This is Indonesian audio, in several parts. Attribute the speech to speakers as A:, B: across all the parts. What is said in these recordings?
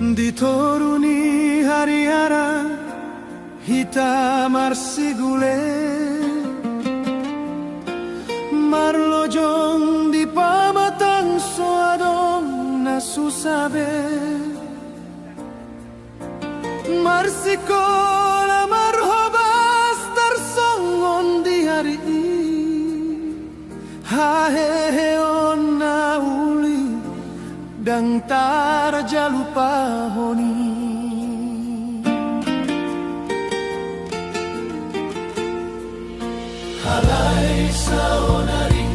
A: Dituruni hari-hara hitam arsigule marlojong di pamatang soadong nasusabe marsikola marhobas tersongon di hari ini hahehe onna uli dang tarja lupa honi halai saonari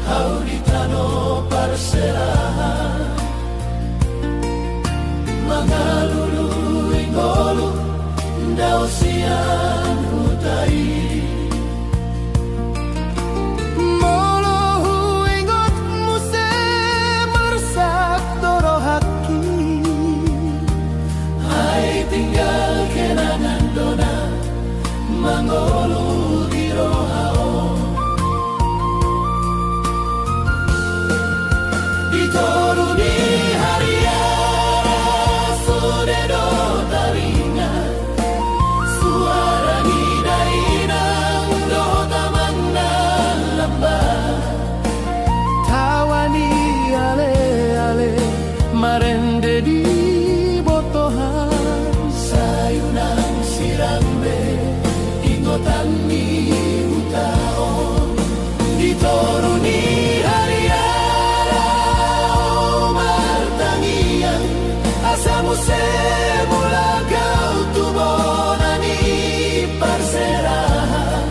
A: hauditano perserahan mangalulu ingolu ndau siang hutai tinggal kenangan dona mangolu di rohao dituruni hari-hari sudedo taringan suara nida-inang doh tamanna lembah tawani ale-ale marende di ingotanni utao dituruni hari-hari martangian asamu semula kau tubonani perserahan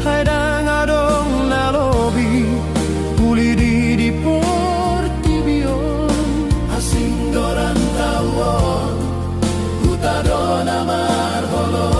A: haidang adong nalobi puli di portibion asing doran tawon utadona marholo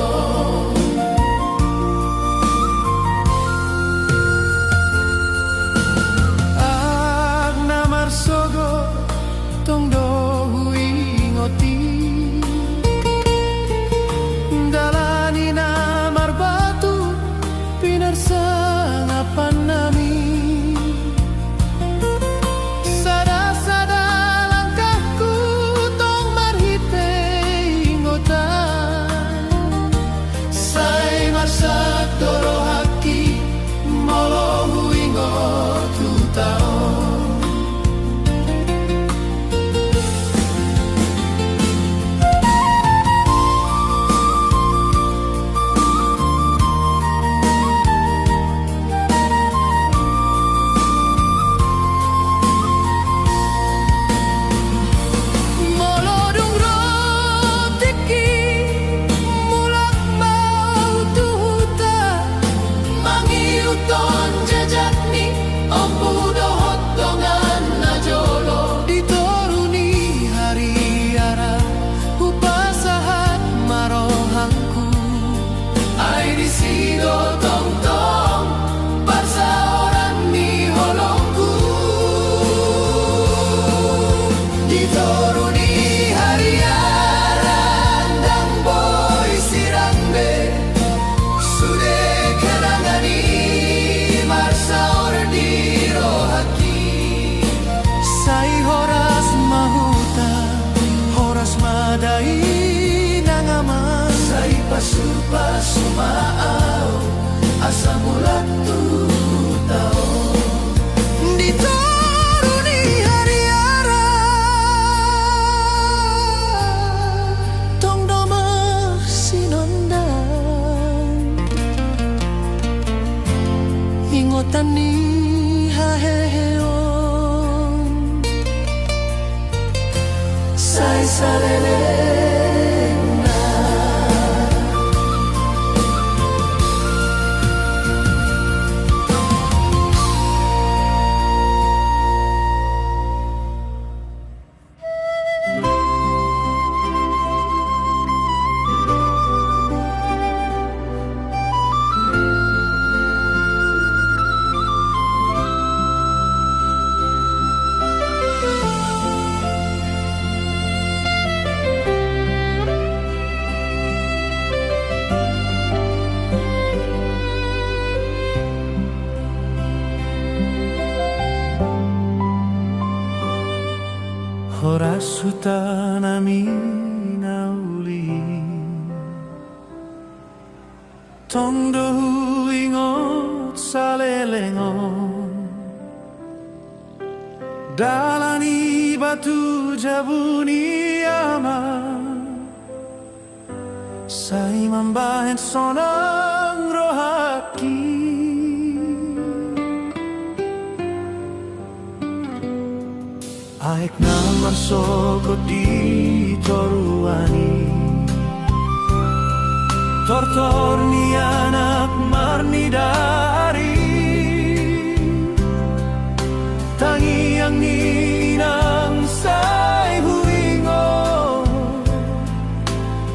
A: Pasumao asa mulat tu tao dituruni hari-hari tong doma sinondang ingotan ni haheheon sai salele Horas hutanami nauli Tongdo ingot salelengon Dalani batu jabuni ama Sai mambahen sonang rohaki Aek namar soko di toruani Tortor ni anak marni dari Tangi yang ninang sai huingo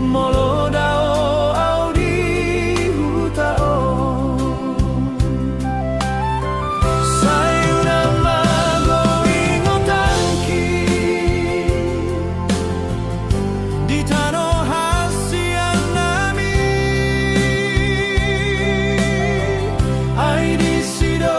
A: Molo dao au di hutao Sai unang mago ingo tangki Di tano hasian nami Ai di sido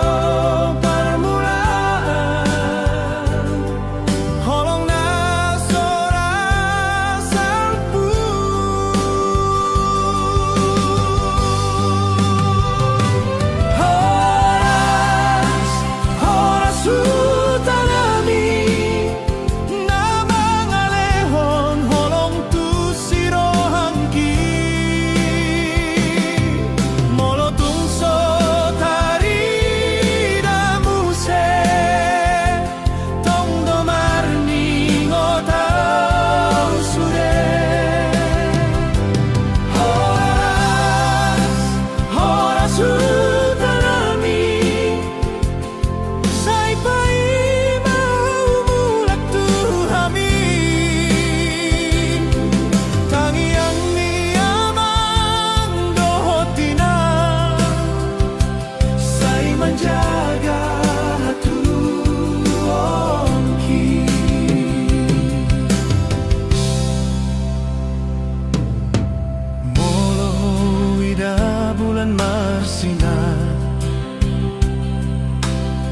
A: bulan marsinar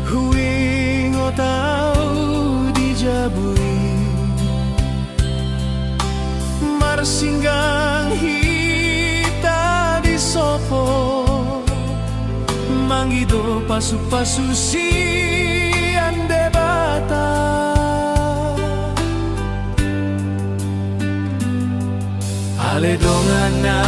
A: Huingo tau dijabui Marsinggang hita di sopo Manggido pasu-pasu si ande bata Ale dongana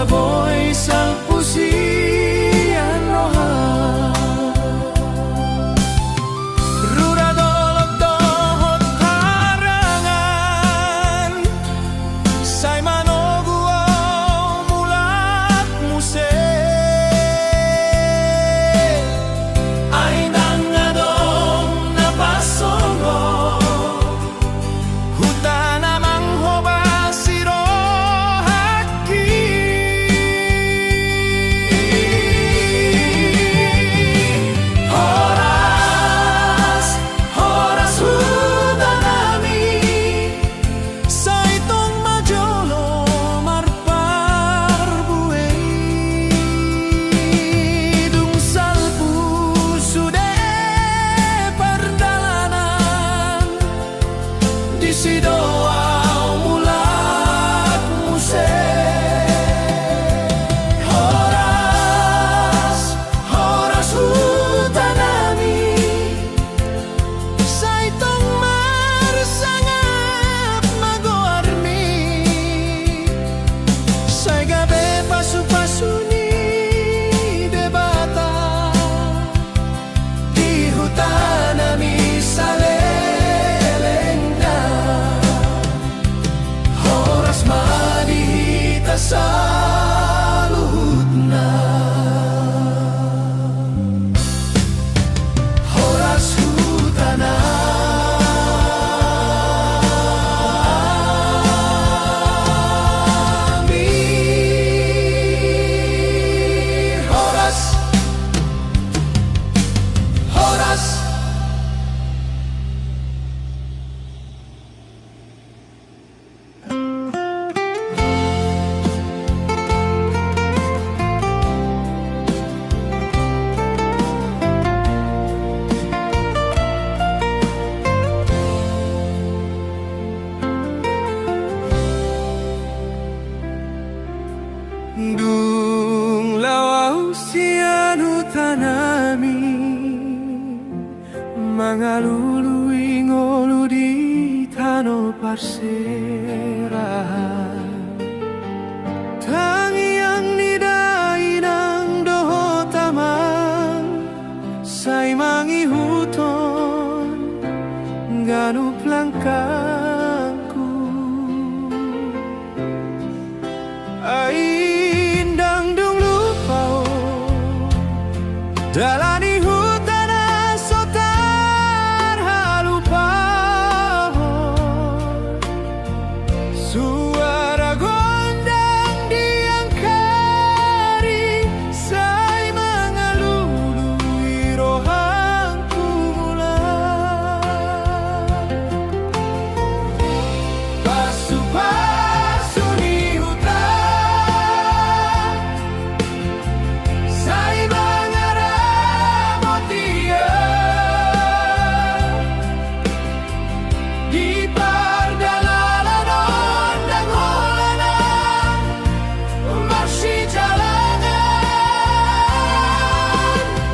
A: Boy sang pusian roha Rura dolok dohot harangan Sai manogu mulat muse Ay nangadong napasongo Hutana manghoba siro Tanami salelengna mangalului ngolu di tano parserahan tangiang nidai nang doho tamang say mangi huton nganu plangkangku aindang dung lupao dalani hutan asotar halupao suara gondang diangkari say mangalului rohanku mulai pasu-pasu di hutan say mangaramotia di pardalalan ondang holanan marsi jalangan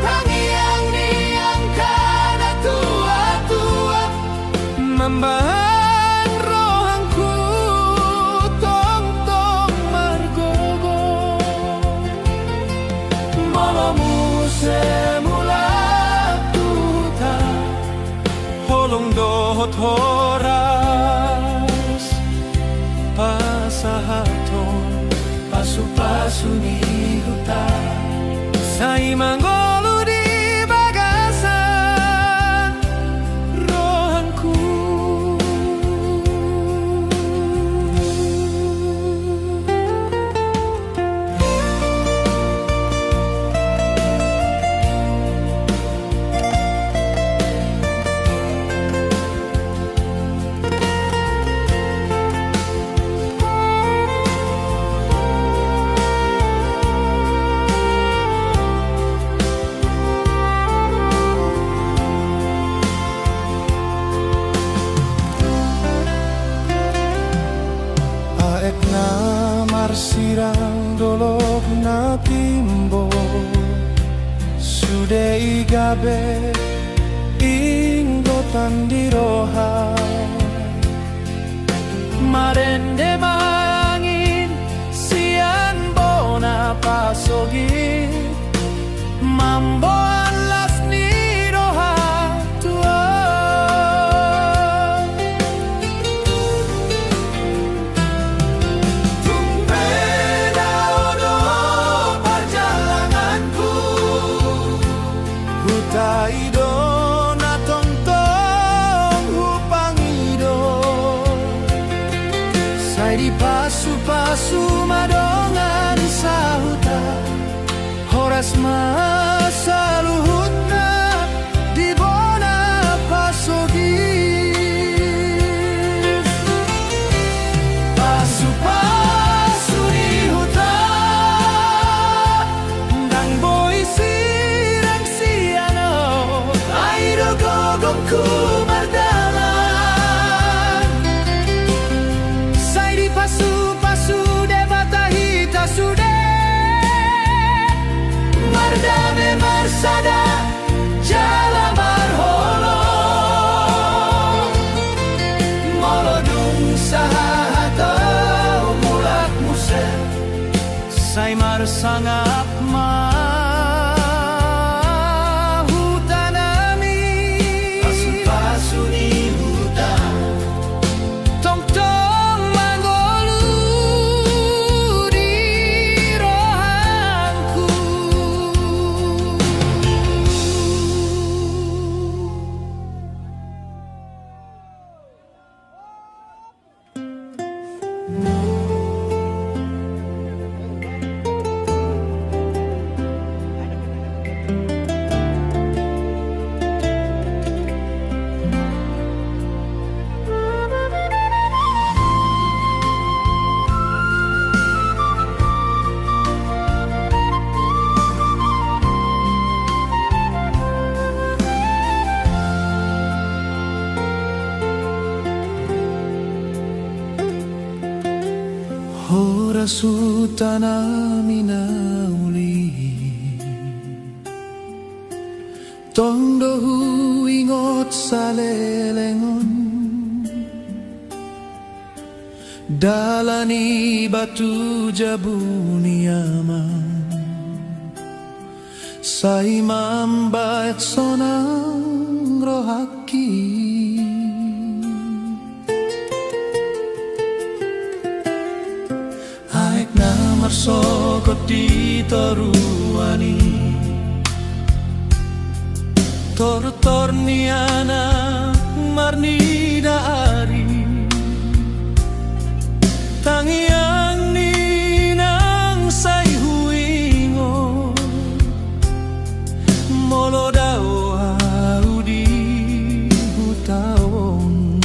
A: tangiang diangkat tua-tua membahan rohanku tong-tong margogo molomu semula tuta holong dohot horas pasahaton pasu-pasu ni hutan say manggolu di bagasan rohanku aekna marsirang dolok na timbo sude igabe inggotan diroha marende mangin sian bona pasogi mambo alas ni roha tua tumpeda odo perjalananku hutaido na tong-tong hupangido say di pasu-pasu madongan sahuta horas masaluhutna di bona pasogi pasu-pasu di hutan dang boy sirang siano aido gogongku mardalan say di pasu-pasu de batahita sude mardame marsada jala marholo molodung sahato mulak musen say marsangap mahutanami pasu-pasu di hutan tong-tong manggolu di rohanku Sultana minauli Tondo ingot sa lelengon, dalani batu jabuni aman, sa imam baik sonang rohaki. Aek namar sokot di toruani, torniana marni daari, tangiang ninang say huingo, molo dao audi hutawong.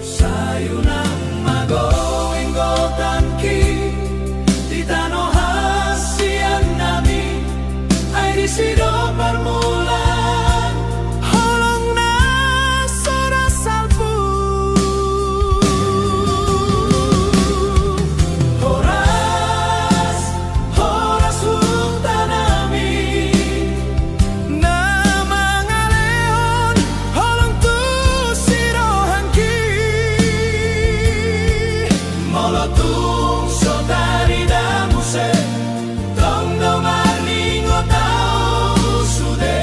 A: Sayo nang magoing gotanki, di tano hasian nami, ay di sido permulaan, holong na sora salpu. Horas, horas hutanami, na mga leon, holong tu sirohangki, molotung sotari damuse, tondo malingo tau sude.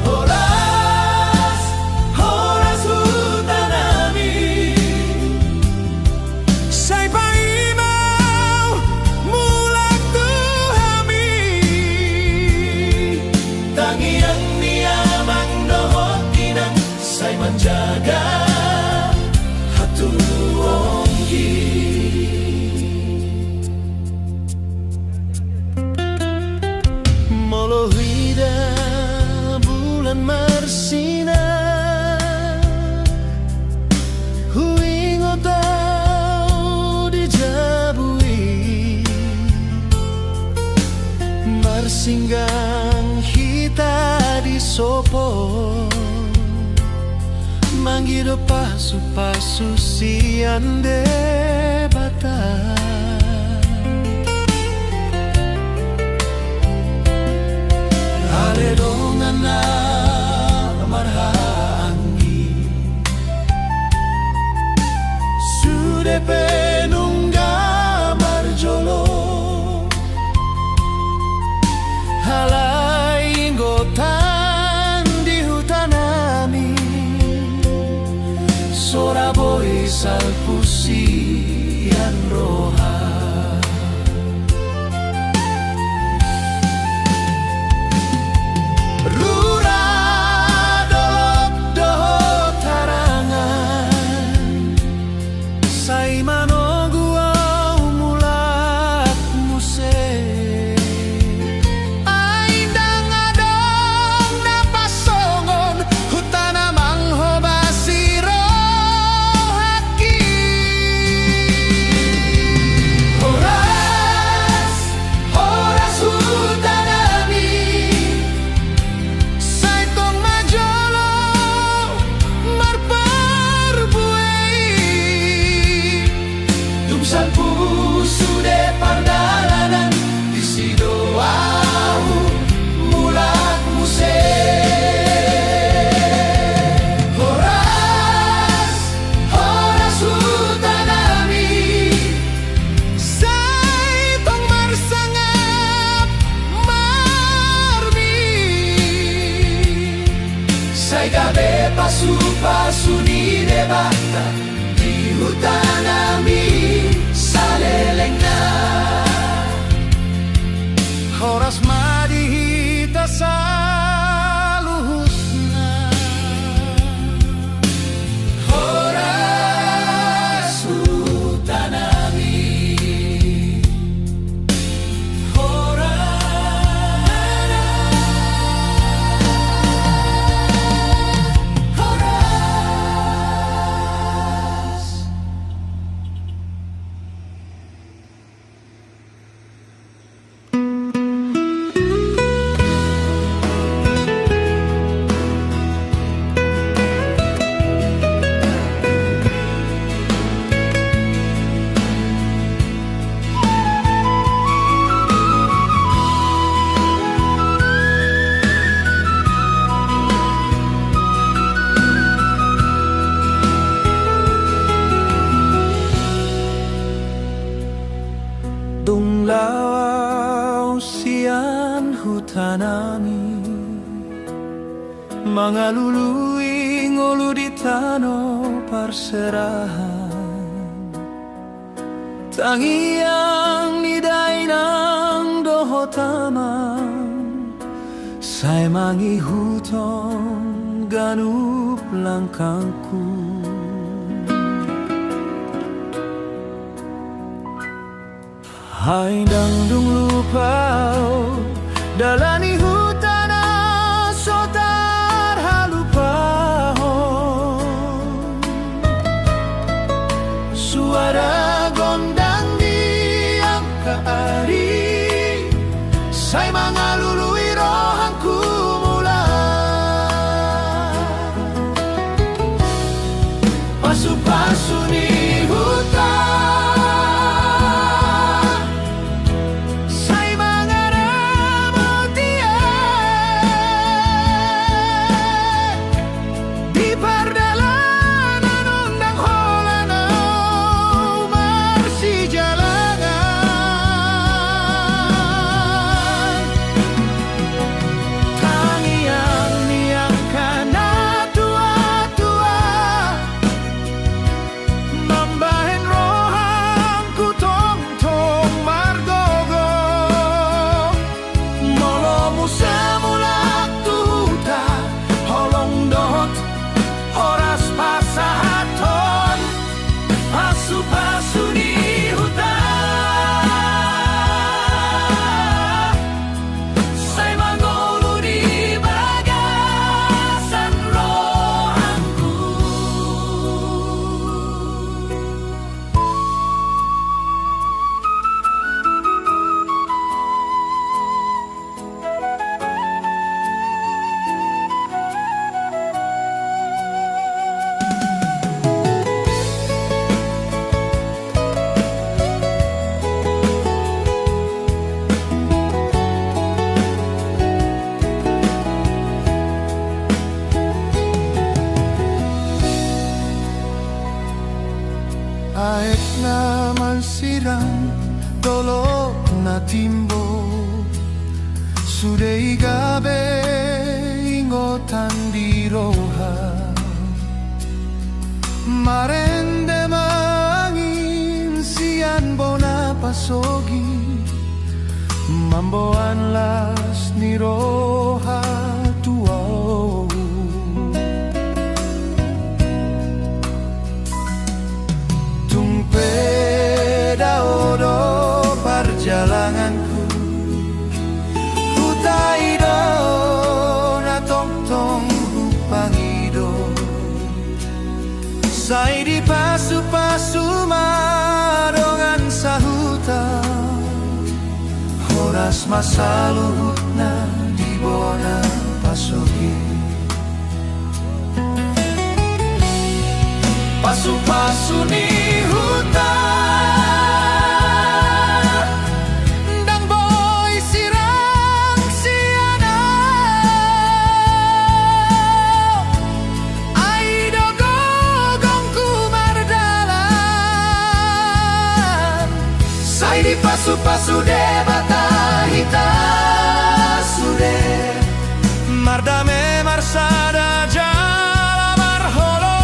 A: Horas, horas hutanami, say paimaw mulak tuhami, tangiang niyamang dohot inang say menjaga hatuonggi. Molo hida bulan marsinar, huingo tau dijabui, marsinggang hita di sopo, manggido pasu-pasu siande bata. Ale dongan na marhaanggi, sude penungga marjolo, halai inggotan di hutanami, sora boy salpusian roha. Rura dolot dohot harangan, say manogua umulat muse, aindang adong napasongon, hutana manghobasiro haki. Horas, horas hutanami, say tong majolo marparbuei, tumsal puso de pardalanan, di sidoau mulak muse. Horas, horas hutanami, say tong marsangap marmi, say gabe pasu-pasu di debata, di hutanami sa leleng na. Horas madihita sa luhut na. Horas hutanami, horas. tanami mangalului ngulu di tano perserahan tangiang nidai nang doho taman sai mangi huton ganup langkangku hai dangdung lupau dalani hutana sotar halupahon suara gondang di angka ari sai mangalului rohanku mulai pasu-pasu ni hutan aek na mansirang dolok na timbo sudei gabe ingotan di roha marende mangin sian bona pasogi mamboan las ni roha tuau Daodo perjalananku Utaido na tong-tong hupangido Sai di pasu-pasu madongan sahuta Horas masa luhut na di bona pasogi Pasu-pasu ni hutan pasu-pasu de batahita sude mardame marsada jala marholo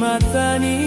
A: 股に